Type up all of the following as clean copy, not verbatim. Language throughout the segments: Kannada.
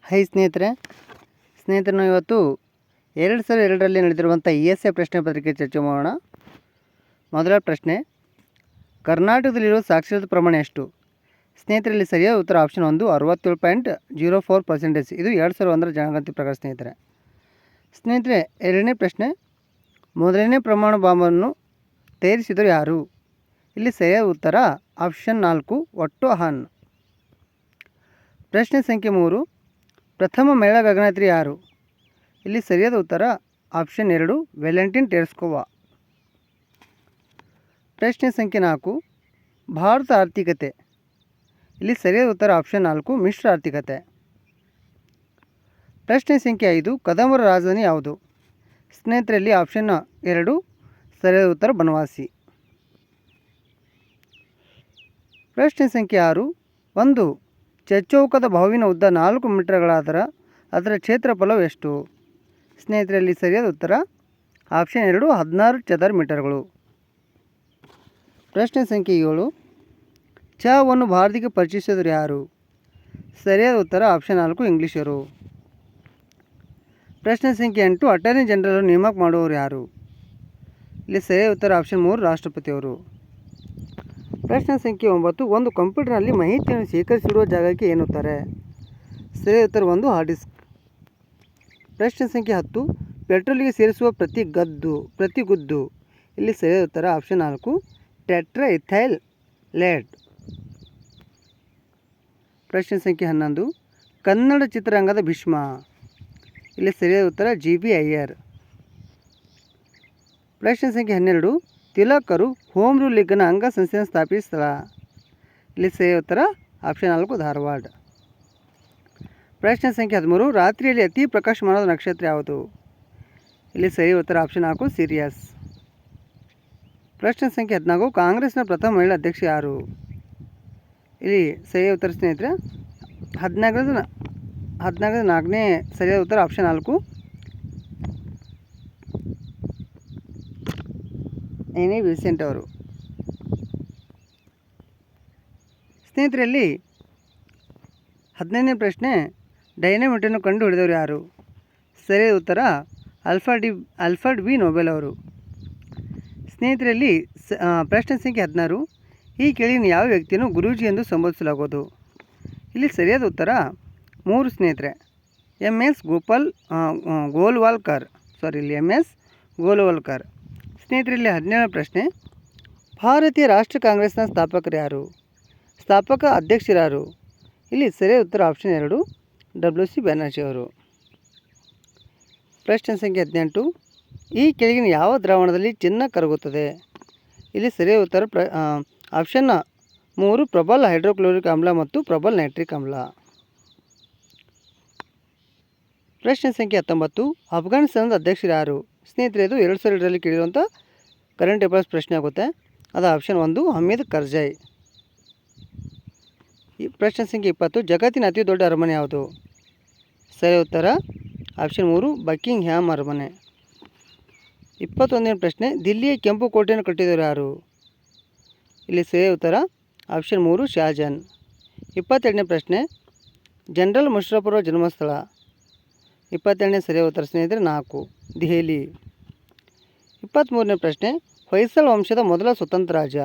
ಹೈ ಸ್ನೇಹಿತರೆ ನಾವು ಇವತ್ತು 2002ರಲ್ಲಿ ನಡೆದಿರುವಂಥ ESI ಪ್ರಶ್ನೆ ಪತ್ರಿಕೆ ಚರ್ಚೆ ಮಾಡೋಣ. ಮೊದಲ ಪ್ರಶ್ನೆ, ಕರ್ನಾಟಕದಲ್ಲಿರುವ ಸಾಕ್ಷರತಾ ಪ್ರಮಾಣ ಎಷ್ಟು? ಸ್ನೇಹಿತರಲ್ಲಿ ಸರಿಯಾದ ಉತ್ತರ ಆಪ್ಷನ್ 1 67.04%. ಇದು 2001ರ ಜನಗಣತಿ ಪ್ರಕಾರ ಸ್ನೇಹಿತರೆ. ಎರಡನೇ ಪ್ರಶ್ನೆ, ಮೊದಲನೇ ಪ್ರಮಾಣ ಬಾಂಬನ್ನು ತಯಾರಿಸಿದರು ಯಾರು? ಇಲ್ಲಿ ಸರಿಯಾದ ಉತ್ತರ ಆಪ್ಷನ್ 4 ಒಟ್ಟೋ ಹಾನ್. ಪ್ರಶ್ನೆ ಸಂಖ್ಯೆ 3, ಪ್ರಥಮ ಮಹಿಳಾ ಗಗನಯಾತ್ರಿ ಯಾರು? ಇಲ್ಲಿ ಸರಿಯಾದ ಉತ್ತರ ಆಪ್ಷನ್ 2 ವ್ಯಾಲೆಂಟಿನ್ ಟೆರೆಸ್ಕೋವಾ. ಪ್ರಶ್ನೆ ಸಂಖ್ಯೆ 4, ಭಾರತ ಆರ್ಥಿಕತೆ. ಇಲ್ಲಿ ಸರಿಯಾದ ಉತ್ತರ ಆಪ್ಷನ್ 4 ಮಿಶ್ರ ಆರ್ಥಿಕತೆ. ಪ್ರಶ್ನೆ ಸಂಖ್ಯೆ 5, ಕದಂಬರ ರಾಜಧಾನಿ ಯಾವುದು? ಸ್ನೇಹಿತರಲ್ಲಿ ಆಪ್ಷನ್ 2 ಸರಿಯಾದ ಉತ್ತರ ಬನವಾಸಿ. ಪ್ರಶ್ನೆ ಸಂಖ್ಯೆ 6, ಒಂದು ಚಚ್ಚೌಕದ ಬಾಹುವಿನ ಉದ್ದ 4 ಮೀಟರ್ಗಳಾದರೆ ಅದರ ಕ್ಷೇತ್ರಫಲವು ಎಷ್ಟು? ಸ್ನೇಹಿತರಲ್ಲಿ ಸರಿಯಾದ ಉತ್ತರ ಆಪ್ಷನ್ 2 16 ಚದರ ಮೀಟರ್ಗಳು. ಪ್ರಶ್ನೆ ಸಂಖ್ಯೆ 7, ಚಹಾವನ್ನು ಭಾರತಕ್ಕೆ ಪರಿಚಯಿಸಿದರು ಯಾರು? ಸರಿಯಾದ ಉತ್ತರ ಆಪ್ಷನ್ 4 ಇಂಗ್ಲಿಷರು. ಪ್ರಶ್ನೆ ಸಂಖ್ಯೆ 8, ಅಟಾರ್ನಿ ಜನರಲ್ ನೇಮಕ ಮಾಡುವವರು ಯಾರು? ಇಲ್ಲಿ ಸರಿಯಾದ ಉತ್ತರ ಆಪ್ಷನ್ 3 ರಾಷ್ಟ್ರಪತಿಯವರು. ಪ್ರಶ್ನೆ ಸಂಖ್ಯೆ 9, ಒಂದು ಕಂಪ್ಯೂಟರ್ನಲ್ಲಿ ಮಾಹಿತಿಯನ್ನು ಶೇಖರಿಸಿಡುವ ಜಾಗಕ್ಕೆ ಏನ್ನುತ್ತಾರೆ? ಸರಿಯಾದ ಉತ್ತರ 1 ಹಾರ್ಡ್ ಡಿಸ್ಕ್. ಪ್ರಶ್ನೆ ಸಂಖ್ಯೆ 10, ಪೆಟ್ರೋಲಿಗೆ ಸೇರಿಸುವ ಪ್ರತಿ ಗುದ್ದು. ಇಲ್ಲಿ ಸರಿಯಾದ ಉತ್ತರ ಆಪ್ಷನ್ 4 ಟೆಟ್ರಾ ಇಥೈಲ್ ಲೇಡ್. ಪ್ರಶ್ನೆ ಸಂಖ್ಯೆ 11, ಕನ್ನಡ ಚಿತ್ರರಂಗದ ಭೀಷ್ಮ. ಇಲ್ಲಿ ಸರಿಯಾದ ಉತ್ತರ GB ಅಯ್ಯರ್. ಪ್ರಶ್ನೆ ಸಂಖ್ಯೆ 12, ತಿಲಕರು ಹೋಮ್ ರೂಲ್ ಲೀಗ್ನ ಅಂಗಸಂಸ್ಥೆಯನ್ನು ಸ್ಥಾಪಿಸಿದ ಸ್ಥಳ. ಇಲ್ಲಿ ಸರಿಯಾದ ಉತ್ತರ ಆಪ್ಷನ್ 4 ಧಾರವಾಡ. ಪ್ರಶ್ನೆ ಸಂಖ್ಯೆ 13, ರಾತ್ರಿಯಲ್ಲಿ ಅತಿ ಪ್ರಕಾಶಮಾನವಾದ ನಕ್ಷತ್ರ ಯಾವುದು? ಇಲ್ಲಿ ಸರಿಯಾದ ಉತ್ತರ ಆಪ್ಷನ್ 4 ಸಿರಿಯಸ್. ಪ್ರಶ್ನೆ ಸಂಖ್ಯೆ 14, ಕಾಂಗ್ರೆಸ್ನ ಪ್ರಥಮ ಮಹಿಳಾ ಅಧ್ಯಕ್ಷ ಯಾರು? ಇಲ್ಲಿ ಸರಿಯಾದ ಉತ್ತರ ಸ್ನೇಹಿತರೆ 4ನೇ ಸರಿಯಾದ ಉತ್ತರ ಆಪ್ಷನ್ 4 ಎನ್ ಎ ವಿನ್ಸೆಂಟ್ ಅವರು. ಸ್ನೇಹಿತರಲ್ಲಿ 15ನೇ ಪ್ರಶ್ನೆ, ಡೈನಮೈಟನ್ನು ಕಂಡು ಹಿಡಿದವರು ಯಾರು? ಸರಿಯಾದ ಉತ್ತರ ಆಲ್ಫ್ರೆಡ್ ಬಿ ನೊಬೆಲ್ ಅವರು. ಸ್ನೇಹಿತರಲ್ಲಿ ಪ್ರಶ್ನೆ ಸಂಖ್ಯೆ 16, ಈ ಕೆಳಗಿನ ಯಾವ ವ್ಯಕ್ತಿಯನ್ನು ಗುರೂಜಿ ಎಂದು ಸಂಬೋಧಿಸಲಾಗುವುದು? ಇಲ್ಲಿ ಸರಿಯಾದ ಉತ್ತರ 3 ಸ್ನೇಹಿತರೆ, MS ಗೋಲ್ವಾಲ್ಕರ್. ಸ್ನೇಹಿತರಲ್ಲಿ 17ನೇ ಪ್ರಶ್ನೆ, ಭಾರತೀಯ ರಾಷ್ಟ್ರೀಯ ಕಾಂಗ್ರೆಸ್ನ ಸ್ಥಾಪಕರು ಯಾರು? ಸ್ಥಾಪಕ ಅಧ್ಯಕ್ಷರು ಯಾರು? ಇಲ್ಲಿ ಸರಿಯಾದ ಉತ್ತರ ಆಪ್ಷನ್ 2 WC ಬ್ಯಾನರ್ಜಿ ಅವರು. ಪ್ರಶ್ನೆ ಸಂಖ್ಯೆ 18, ಈ ಕೆಳಗಿನ ಯಾವ ದ್ರಾವಣದಲ್ಲಿ ಚಿನ್ನ ಕರಗುತ್ತದೆ? ಇಲ್ಲಿ ಸರಿಯಾದ ಉತ್ತರ ಆಪ್ಷನ್ 3 ಪ್ರಬಲ ಹೈಡ್ರೋಕ್ಲೋರಿಕ್ ಆಮ್ಲ ಮತ್ತು ಪ್ರಬಲ ನೈಟ್ರಿಕ್ ಆಮ್ಲ. ಪ್ರಶ್ನೆ ಸಂಖ್ಯೆ 19, ಅಫ್ಘಾನಿಸ್ತಾನದ ಅಧ್ಯಕ್ಷರು ಯಾರು? ಸ್ನೇಹಿತರೆ ಇದು 2002ರಲ್ಲಿ ಕೇಳಿರುವಂಥ ಕರೆಂಟ್ ಅಫೇರ್ಸ್ ಪ್ರಶ್ನೆ ಆಗುತ್ತೆ. ಅದು ಆಪ್ಷನ್ 1 ಹಮೀದ್ ಕರ್ಜಾಯ್. ಪ್ರಶ್ನೆ ಸಂಖ್ಯೆ 20, ಜಗತ್ತಿನ ಅತಿ ದೊಡ್ಡ ಅರಮನೆ ಯಾವುದು? ಸರಿಯಾದ ಉತ್ತರ ಆಪ್ಷನ್ 3 ಬಕಿಂಗ್ ಹ್ಯಾಮ್ ಅರಮನೆ. 21ನೇ ಪ್ರಶ್ನೆ, ದಿಲ್ಲಿಯ ಕೆಂಪು ಕೋಟೆಯನ್ನು ಕಟ್ಟಿದವರು ಯಾರು? ಇಲ್ಲಿ ಸರಿಯಾದ ಉತ್ತರ ಆಪ್ಷನ್ 3 ಶಾಜಾನ್. 22ನೇ ಪ್ರಶ್ನೆ, ಜನರಲ್ ಮುಷರಫ್ ಅವರ ಜನ್ಮಸ್ಥಳ. 22ನೇ ಸರಿಯಾದ ಉತ್ತರ ಸ್ನೇಹಿತರೆ 4 ದೆಹಲಿ. 23ನೇ ಪ್ರಶ್ನೆ, ಹೊಯ್ಸಳ ವಂಶದ ಮೊದಲ ಸ್ವತಂತ್ರ ರಾಜ.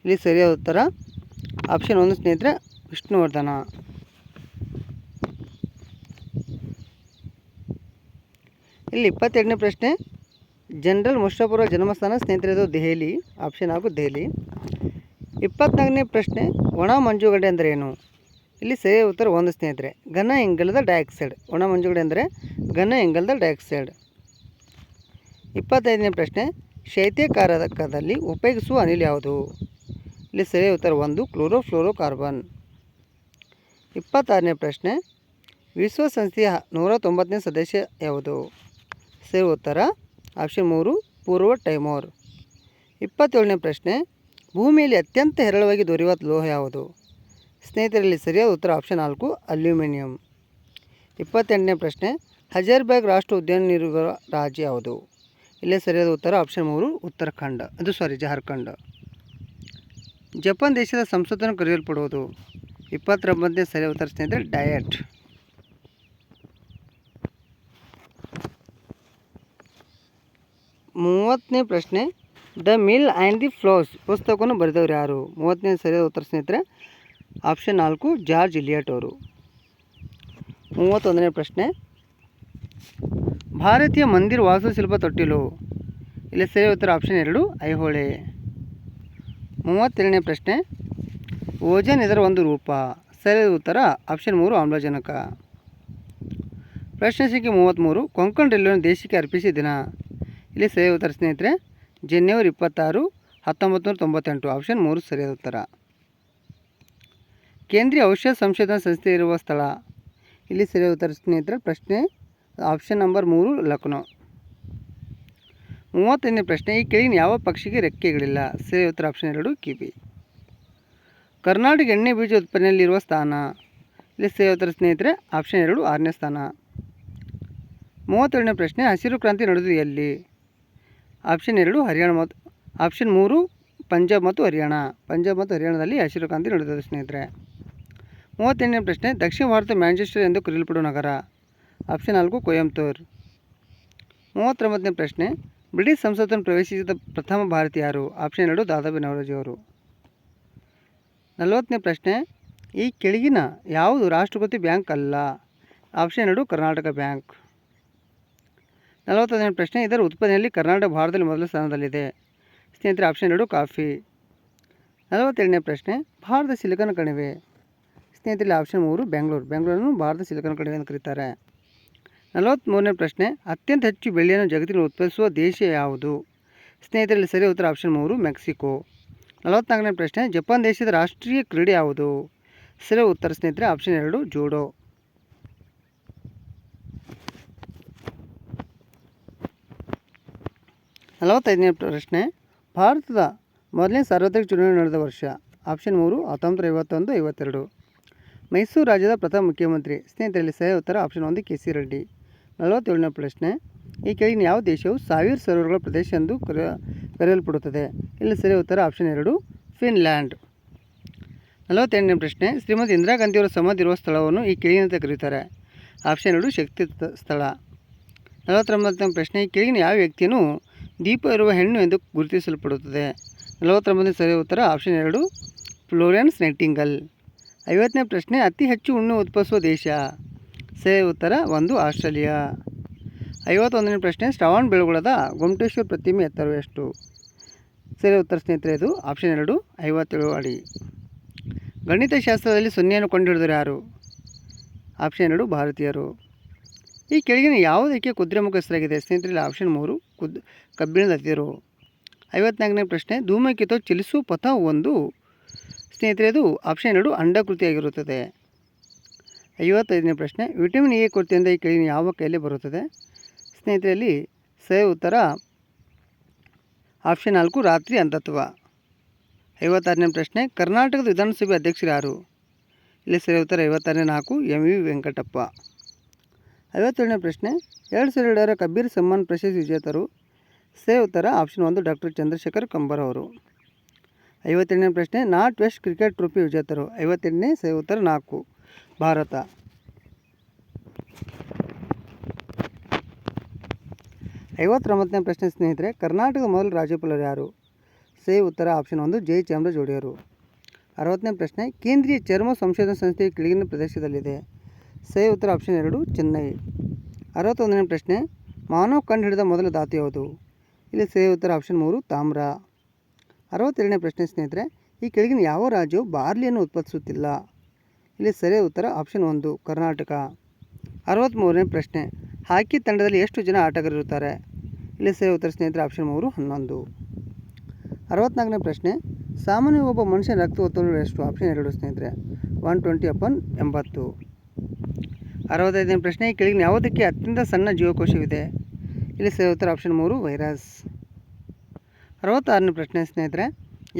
ಇಲ್ಲಿ ಸರಿಯಾದ ಉತ್ತರ ಆಪ್ಷನ್ 1 ಸ್ನೇಹಿತರೆ ವಿಷ್ಣುವರ್ಧನ. ಇಲ್ಲಿ 22ನೇ ಪ್ರಶ್ನೆ, ಜನರಲ್ ಮುಷರಫ್ ಅವರ ಜನ್ಮಸ್ಥಾನ ಸ್ನೇಹಿತರೆ ಇದು ದೆಹಲಿ. ಆಪ್ಷನ್ 4 ದೆಹಲಿ. 24ನೇ ಪ್ರಶ್ನೆ, ಒಣ ಮಂಜುಗಡ್ಡೆ ಅಂದರೆ ಏನು? ಇಲ್ಲಿ ಸರಿಯಾದ ಉತ್ತರ 1 ಸ್ನೇಹಿತರೆ ಘನ ಇಂಗಾಲದ ಡೈಆಕ್ಸೈಡ್. ಒಣ ಮಂಜುಗಡ್ಡೆ ಅಂದರೆ ಘನ ಇಂಗಾಲದ ಡೈಆಕ್ಸೈಡ್. 25ನೇ ಪ್ರಶ್ನೆ, ಶೈತ್ಯಕಾರಕದಲ್ಲಿ ಉಪಯೋಗಿಸುವ ಅನಿಲ ಯಾವುದು? ಇಲ್ಲಿ ಸರಿಯಾದ ಉತ್ತರ 1 ಕ್ಲೋರೋಫ್ಲೋರೋಕಾರ್ಬನ್. 26ನೇ ಪ್ರಶ್ನೆ, ವಿಶ್ವಸಂಸ್ಥೆಯ 190ನೇ ಸದಸ್ಯ ಯಾವುದು? ಸರಿಯಾದ ಉತ್ತರ ಆಪ್ಷನ್ 3 ಪೂರ್ವ ಟೈಮೋರ್. 27ನೇ ಪ್ರಶ್ನೆ, ಭೂಮಿಯಲ್ಲಿ ಅತ್ಯಂತ ಹೇರಳವಾಗಿ ದೊರೆಯುವ ಲೋಹ ಯಾವುದು? ಸ್ನೇಹಿತರಲ್ಲಿ ಸರಿಯಾದ ಉತ್ತರ ಆಪ್ಷನ್ 4 ಅಲ್ಯೂಮಿನಿಯಂ. 28ನೇ ಪ್ರಶ್ನೆ, ಹಜಾರ್ಬಾಗ್ ರಾಷ್ಟ್ರ ಉದ್ಯಾನ ನೀಡುವ ರಾಜ್ಯ ಯಾವುದು? ಇಲ್ಲೇ ಸರಿಯಾದ ಉತ್ತರ ಆಪ್ಷನ್ 3 ಜಾರ್ಖಂಡ್. ಜಪಾನ್ ದೇಶದ ಸಂಸತ್ತನ್ನು ಕರೆಯಲ್ಪಡುವುದು? 29ನೇ ಸರಿಯಾದ ಉತ್ತರ ಸ್ನೇಹಿತರೆ ಡಯಟ್. 30ನೇ ಪ್ರಶ್ನೆ, the mill and the flows ಪುಸ್ತಕವನ್ನು ಬರೆದವರು ಯಾರು? 30ನೇ ಸರಿಯಾದ ಉತ್ತರ ಸ್ನೇಹಿತರೆ ಆಪ್ಷನ್ 4 ಜಾರ್ಜ್ ಇಲಿಯಟ್ ಅವರು. 31ನೇ ಪ್ರಶ್ನೆ, ಭಾರತೀಯ ಮಂದಿರ ವಾಸ್ತುಶಿಲ್ಪ ತೊಟ್ಟಿಲು. ಇಲ್ಲಿ ಸರಿಯಾದ ಉತ್ತರ ಆಪ್ಷನ್ 2 ಐಹೊಳೆ. 32ನೇ ಪ್ರಶ್ನೆ, ಓಜೋನ್ ಇದರ ಒಂದು ರೂಪ. ಸರಿಯಾದ ಉತ್ತರ ಆಪ್ಷನ್ 3 ಆಮ್ಲಜನಕ. ಪ್ರಶ್ನೆ ಸಂಖ್ಯೆ 33, ಕೊಂಕಣ್ ರೈಲ್ವೆಯನ್ನು ದೇಶಕ್ಕೆ ಅರ್ಪಿಸಿದ ದಿನ. ಇಲ್ಲಿ ಸರಿಯಾದ ಉತ್ತರ ಸ್ನೇಹಿತರೆ ಜನವರಿ 26, 1998. ಆಪ್ಷನ್ 3 ಸರಿಯಾದ ಉತ್ತರ. ಕೇಂದ್ರೀಯ ಔಷಧ ಸಂಶೋಧನಾ ಸಂಸ್ಥೆ ಇರುವ ಸ್ಥಳ. ಇಲ್ಲಿ ಸರಿಯಾದ ಉತ್ತರ ಸ್ನೇಹಿತರೆ ಪ್ರಶ್ನೆ ಆಪ್ಷನ್ ನಂಬರ್ 3 ಲಕ್ನೋ. 35ನೇ ಪ್ರಶ್ನೆ, ಈ ಕೆಳಗಿನ ಯಾವ ಪಕ್ಷಿಗೆ ರೆಕ್ಕೆಗಳಿಲ್ಲ? ಸರಿಯಾದ ಉತ್ತರ ಆಪ್ಷನ್ 2 ಕಿವಿ. ಕರ್ನಾಟಕ ಎಣ್ಣೆ ಬೀಜ ಉತ್ಪಾದನೆಯಲ್ಲಿರುವ ಸ್ಥಾನ. ಇಲ್ಲಿ ಸರಿಯಾದ ಉತ್ತರ ಸ್ನೇಹಿತರೆ ಆಪ್ಷನ್ 2 6ನೇ ಸ್ಥಾನ. 37ನೇ ಪ್ರಶ್ನೆ, ಹಸಿರು ಕ್ರಾಂತಿ ನಡೆದು ಎಲ್ಲಿ? ಆಪ್ಷನ್ 2 ಹರಿಯಾಣ ಮತ್ತು ಆಪ್ಷನ್ 3 ಪಂಜಾಬ್ ಮತ್ತು ಹರಿಯಾಣ. ಪಂಜಾಬ್ ಮತ್ತು ಹರಿಯಾಣದಲ್ಲಿ ಹಸಿರು ಕ್ರಾಂತಿ ನಡೆದಿದೆ ಸ್ನೇಹಿತರೆ. 38ನೇ ಪ್ರಶ್ನೆ, ದಕ್ಷಿಣ ಭಾರತ ಮ್ಯಾಂಚೆಸ್ಟರ್ ಎಂದು ಕರೆಯಲ್ಪಡುವ ನಗರ. ಆಪ್ಷನ್ 4 ಕೊಯಂಬತ್ತೂರ್. 39ನೇ ಪ್ರಶ್ನೆ, ಬ್ರಿಟಿಷ್ ಸಂಸತ್ತನ್ನು ಪ್ರವೇಶಿಸಿದ ಪ್ರಥಮ ಭಾರತೀಯ ಯಾರು? ಆಪ್ಷನ್ 2 ದಾದಾಬಿ ನವರೋಜಿ ಅವರು. 40ನೇ ಪ್ರಶ್ನೆ, ಈ ಕೆಳಗಿನ ಯಾವುದು ರಾಷ್ಟ್ರೀಕೃತ ಬ್ಯಾಂಕ್ ಅಲ್ಲ? Option 2 Karnataka bank. 41ನೇ ಪ್ರಶ್ನೆ, ಇದರ ಉತ್ಪಾದನೆಯಲ್ಲಿ ಕರ್ನಾಟಕ ಭಾರತದಲ್ಲಿ ಮೊದಲ ಸ್ಥಾನದಲ್ಲಿದೆ. ಸ್ನೇಹಿತರೆ ಆಪ್ಷನ್ 2 ಕಾಫಿ. 42ನೇ ಪ್ರಶ್ನೆ, ಭಾರತ ಸಿಲಿಕಾನ್ ಕಣಿವೆ. ಸ್ನೇಹಿತರೆ ಆಪ್ಷನ್ 3 ಬೆಂಗಳೂರು. ಬೆಂಗಳೂರನ್ನು ಭಾರತ ಸಿಲಿಕಾನ್ ಕಣಿವೆ ಎಂದು ಕರೀತಾರೆ. 43ನೇ ಪ್ರಶ್ನೆ, ಅತ್ಯಂತ ಹೆಚ್ಚು ಬೆಳ್ಳಿಯನ್ನು ಜಗತ್ತಿನಲ್ಲಿ ಉತ್ಪಾದಿಸುವ ದೇಶ ಯಾವುದು? ಸ್ನೇಹಿತರಲ್ಲಿ ಸರಿಯಾದ ಉತ್ತರ ಆಪ್ಷನ್ 3 ಮೆಕ್ಸಿಕೋ. 44ನೇ ಪ್ರಶ್ನೆ, ಜಪಾನ್ ದೇಶದ ರಾಷ್ಟ್ರೀಯ ಕ್ರೀಡೆ ಯಾವುದು? ಸರಿಯಾದ ಉತ್ತರ ಸ್ನೇಹಿತರೆ ಆಪ್ಷನ್ 2 ಜೂಡೋ. 45ನೇ ಪ್ರಶ್ನೆ, ಭಾರತದ ಮೊದಲನೇ ಸಾರ್ವತ್ರಿಕ ಚುನಾವಣೆ ನಡೆದ ವರ್ಷ. ಆಪ್ಷನ್ 3 1951, 52. ಮೈಸೂರು ರಾಜ್ಯದ ಪ್ರಥಮ ಮುಖ್ಯಮಂತ್ರಿ. ಸ್ನೇಹಿತರಲ್ಲಿ ಸರಿಯಾದ ಉತ್ತರ ಆಪ್ಷನ್ 1 ಕೆ ಸಿ ರೆಡ್ಡಿ. 47ನೇ ಪ್ರಶ್ನೆ, ಈ ಕೆಳಗಿನ ಯಾವ ದೇಶವು 1000 ಸರ್ವರ್ಗಳ ಪ್ರದೇಶ ಎಂದು ಕರೆಯಲ್ಪಡುತ್ತದೆ? ಇಲ್ಲಿ ಸರಿಯಾದ ಉತ್ತರ ಆಪ್ಷನ್ 2 ಫಿನ್ಲ್ಯಾಂಡ್. 48ನೇ ಪ್ರಶ್ನೆ, ಶ್ರೀಮತಿ ಇಂದಿರಾ ಗಾಂಧಿಯವರ ಸಮಾಧಿ ಇರುವ ಸ್ಥಳವನ್ನು ಈ ಕೆಳಗಿನಂತೆ ಕರೆಯುತ್ತಾರೆ. ಆಪ್ಷನ್ 2 ಶಕ್ತಿ ಸ್ಥಳ. 49ನೇ ಪ್ರಶ್ನೆ, ಈ ಕೆಳಗಿನ ಯಾವ ವ್ಯಕ್ತಿಯನ್ನು ದೀಪ ಇರುವ ಹೆಣ್ಣು ಎಂದು ಗುರುತಿಸಲ್ಪಡುತ್ತದೆ? 49ನೇ ಸರಿಯಾದ ಉತ್ತರ ಆಪ್ಷನ್ 2 ಫ್ಲೋರೆನ್ಸ್ ನೈಟಿಂಗಲ್. 50ನೇ ಪ್ರಶ್ನೆ, ಅತಿ ಹೆಚ್ಚು ಉಣ್ಣೆ ಉತ್ಪಾದಿಸುವ ದೇಶ. ಸರಿಯಾದ ಉತ್ತರ 1 ಆಸ್ಟ್ರೇಲಿಯಾ. 51ನೇ ಪ್ರಶ್ನೆ, ಶ್ರವಣ ಬೆಳಗೊಳದ ಗೊಮ್ಮಟೇಶ್ವರ ಪ್ರತಿಮೆ ಎತ್ತರ ಎಷ್ಟು? ಸರಿಯಾದ ಉತ್ತರ ಸ್ನೇಹಿತರೆ ಇದು ಆಪ್ಷನ್ 2 57 ಅಡಿ. ಗಣಿತಶಾಸ್ತ್ರದಲ್ಲಿ ಸೊನ್ನೆಯನ್ನು ಕಂಡುಹಿಡಿದವರು ಯಾರು? ಆಪ್ಷನ್ 2 ಭಾರತೀಯರು. ಈ ಕೆಳಗಿನ ಯಾವುದಕ್ಕೆ ಕುದುರೆಮುಖ ಹೆಸರಾಗಿದೆ? ಸ್ನೇಹಿತರಲ್ಲಿ ಆಪ್ಷನ್ 3 ಕಬ್ಬಿಣದ ಅದಿರು. 54ನೇ ಪ್ರಶ್ನೆ, ಧೂಮಕೇತು ಚಲಿಸುವ ಪಥ ಒಂದು. ಸ್ನೇಹಿತರೆ ಇದು ಆಪ್ಷನ್ 2 ಅಂಡಾಕೃತಿಯಾಗಿರುತ್ತದೆ. 55ನೇ ಪ್ರಶ್ನೆ, ವಿಟಮಿನ್ ಎ ಕೊರತೆಯಿಂದ ಈ ಕೆಳಗಿನ ಯಾವ ಕಾಯಿಲೆ ಬರುತ್ತದೆ? ಸ್ನೇಹಿತರಲ್ಲಿ ಸರಿಯಾದ ಉತ್ತರ ಆಪ್ಷನ್ 4 ರಾತ್ರಿ ಅಂಧತ್ವ. 56ನೇ ಪ್ರಶ್ನೆ, ಕರ್ನಾಟಕದ ವಿಧಾನಸಭೆ ಅಧ್ಯಕ್ಷರು ಯಾರು? ಇಲ್ಲಿ ಸರಿಯಾದ ಉತ್ತರ 56ನೇ ಎಂ ವಿ ವೆಂಕಟಪ್ಪ. 57ನೇ ಪ್ರಶ್ನೆ, 2002 ಕಬೀರ್ ಸಮ್ಮಾನ್ ಪ್ರಶಸ್ತಿ ವಿಜೇತರು. ಸರಿಯಾದ ಉತ್ತರ ಆಪ್ಷನ್ 1 ಡಾಕ್ಟರ್ ಚಂದ್ರಶೇಖರ್ ಕಂಬಾರ ಅವರು. 58ನೇ ಪ್ರಶ್ನೆ, ನಾರ್ತ್ ವೆಸ್ಟ್ ಕ್ರಿಕೆಟ್ ಟ್ರೋಫಿ ವಿಜೇತರು. 58ನೇ ಸರಿಯಾದ ಉತ್ತರ 4 ಭಾರತ. 59ನೇ ಪ್ರಶ್ನೆ ಸ್ನೇಹಿತರೆ, ಕರ್ನಾಟಕದ ಮೊದಲ ರಾಜ್ಯಪಾಲರು ಯಾರು? ಸರಿಯಾದ ಉತ್ತರ ಆಪ್ಷನ್ 1 ಜೈ ಚಾಮರಾಜ ಒಡೆಯರು. 60ನೇ ಪ್ರಶ್ನೆ, ಕೇಂದ್ರೀಯ ಚರ್ಮ ಸಂಶೋಧನಾ ಸಂಸ್ಥೆ ಕೆಳಗಿನ ಪ್ರದೇಶದಲ್ಲಿದೆ. ಸರಿಯಾದ ಉತ್ತರ ಆಪ್ಷನ್ 2 ಚೆನ್ನೈ. 61ನೇ ಪ್ರಶ್ನೆ, ಮಾನವ ಕಂಡು ಹಿಡಿದ ಮೊದಲ ಧಾತು ಯಾವುದು? ಇಲ್ಲಿ ಸರಿಯಾದ ಉತ್ತರ ಆಪ್ಷನ್ 3 ತಾಮ್ರ. 62ನೇ ಪ್ರಶ್ನೆ ಸ್ನೇಹಿತರೆ, ಈ ಕೆಳಗಿನ ಯಾವ ರಾಜ್ಯವು ಬಾರ್ಲಿಯನ್ನು ಉತ್ಪಾದಿಸುತ್ತಿಲ್ಲ? ಇಲ್ಲಿ ಸರಿಯಾದ ಉತ್ತರ ಆಪ್ಷನ್ 1 ಕರ್ನಾಟಕ. 63ನೇ ಪ್ರಶ್ನೆ, ಹಾಕಿ ತಂಡದಲ್ಲಿ ಎಷ್ಟು ಜನ ಆಟಗಾರರಿರುತ್ತಾರೆ? ಇಲ್ಲಿ ಸರಿಯಾದ ಉತ್ತರ ಸ್ನೇಹಿತರೆ ಆಪ್ಷನ್ 3 11. 64ನೇ ಪ್ರಶ್ನೆ, ಸಾಮಾನ್ಯ ಒಬ್ಬ ಮನುಷ್ಯನ ರಕ್ತ ಒತ್ತಡ ಎಷ್ಟು? ಆಪ್ಷನ್ 2 ಸ್ನೇಹಿತರೆ 120/80. 65ನೇ ಪ್ರಶ್ನೆ, ಈ ಕೆಳಗಿನ ಯಾವುದಕ್ಕೆ ಅತ್ಯಂತ ಸಣ್ಣ ಜೀವಕೋಶವಿದೆ? ಇಲ್ಲಿ ಸರಿಯಾದ ಉತ್ತರ ಆಪ್ಷನ್ 3 ವೈರಸ್. 66ನೇ ಪ್ರಶ್ನೆ ಸ್ನೇಹಿತರೆ,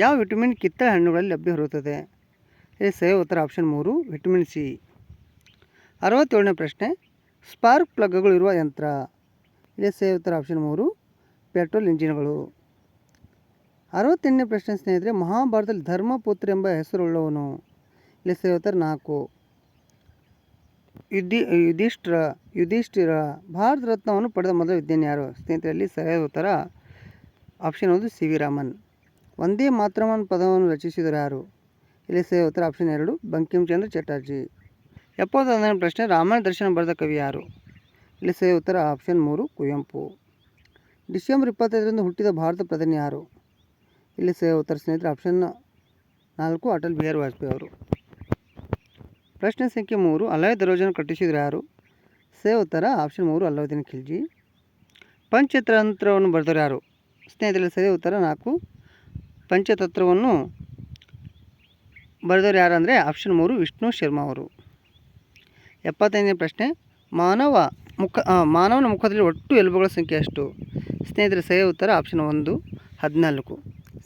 ಯಾವ ವಿಟಮಿನ್ ಕಿತ್ತಳೆ ಹಣ್ಣುಗಳಲ್ಲಿ ಲಭ್ಯವಿರುತ್ತದೆ? ಇಲ್ಲಿ ಸರಿಯಾದ ಉತ್ತರ ಆಪ್ಷನ್ 3 ವಿಟಮಿನ್ ಸಿ. 67ನೇ ಪ್ರಶ್ನೆ, ಸ್ಪಾರ್ಕ್ ಪ್ಲಗ್ಗಳು ಇರುವ ಯಂತ್ರ. ಇಲ್ಲಿ ಸರಿಯಾದ ಉತ್ತರ ಆಪ್ಷನ್ 3 ಪೆಟ್ರೋಲ್ ಇಂಜಿನ್ಗಳು. 68ನೇ ಪ್ರಶ್ನೆ ಸ್ನೇಹಿತರೆ, ಮಹಾಭಾರತದಲ್ಲಿ ಧರ್ಮಪುತ್ರ ಎಂಬ ಹೆಸರುಳ್ಳವನು. ಇಲ್ಲಿ ಸರಿಯಾದ ಉತ್ತರ 4 ಯುಧಿಷ್ಠಿರ. ಭಾರತ ರತ್ನವನ್ನು ಪಡೆದ ಮೊದಲ ವಿಜ್ಞಾನಿ ಯಾರು? ಸ್ನೇಹಿತರಲ್ಲಿ ಸರಿಯಾದ ಉತ್ತರ ಆಪ್ಷನ್ 1 ಸಿ ವಿ ರಾಮನ್. ಒಂದೇ ಮಾತರಂ ಪದವನ್ನು ರಚಿಸಿದರು ಯಾರು? ಇಲ್ಲಿ ಸರಿಯಾದ ಉತ್ತರ ಆಪ್ಷನ್ 2 ಬಂಕಿಂಚಂದ್ರ ಚಟರ್ಜಿ. 71ನೇ ಪ್ರಶ್ನೆ, ರಾಮಾಯಣ ದರ್ಶನ ಬರೆದ ಕವಿ ಯಾರು? ಇಲ್ಲಿ ಸರಿಯಾದ ಉತ್ತರ ಆಪ್ಷನ್ 3 ಕುವೆಂಪು. ಡಿಸೆಂಬರ್ 25ರಂದು ಹುಟ್ಟಿದ ಭಾರತ ಪ್ರಧಾನಿ ಯಾರು? ಇಲ್ಲಿ ಸರಿಯಾದ ಉತ್ತರ ಸ್ನೇಹಿತರೆ ಆಪ್ಷನ್ 4 ಅಟಲ್ ಬಿಹಾರಿ ವಾಜಪೇಯಿ ಅವರು. ಪ್ರಶ್ನೆ ಸಂಖ್ಯೆ 3, ಅಲಾಯ್ ದರ್ವಾಜಾನ ಕಟ್ಟಿಸಿದ್ರು ಯಾರು? ಸರಿಯಾದ ಉತ್ತರ ಆಪ್ಷನ್ 3 ಅಲ್ಲಾವುದ್ದೀನ್ ಖಿಲ್ಜಿ. ಪಂಚತಂತ್ರವನ್ನು ಬರೆದವರು ಯಾರು? ಸ್ನೇಹಿತರೆ ಸರಿಯಾದ ಉತ್ತರ 4 ಪಂಚತಂತ್ರವನ್ನು ಬರೆದವರು ಯಾರು ಅಂದರೆ ಆಪ್ಷನ್ 3 ವಿಷ್ಣು ಶರ್ಮಾ ಅವರು. 75ನೇ ಪ್ರಶ್ನೆ, ಮಾನವನ ಮುಖದಲ್ಲಿ ಒಟ್ಟು ಎಲುಬುಗಳ ಸಂಖ್ಯೆ ಎಷ್ಟು? ಸ್ನೇಹಿತರೆ ಸರಿಯಾದ ಉತ್ತರ ಆಪ್ಷನ್ 1 14.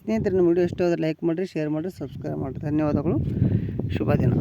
ಸ್ನೇಹಿತರೆ ನಮ್ಮ ವಿಡಿಯೋ ಇಷ್ಟ ಆದರೆ ಲೈಕ್ ಮಾಡಿರಿ, ಶೇರ್ ಮಾಡಿರಿ, ಸಬ್ಸ್ಕ್ರೈಬ್ ಮಾಡಿರಿ. ಧನ್ಯವಾದಗಳು. ಶುಭ ದಿನ.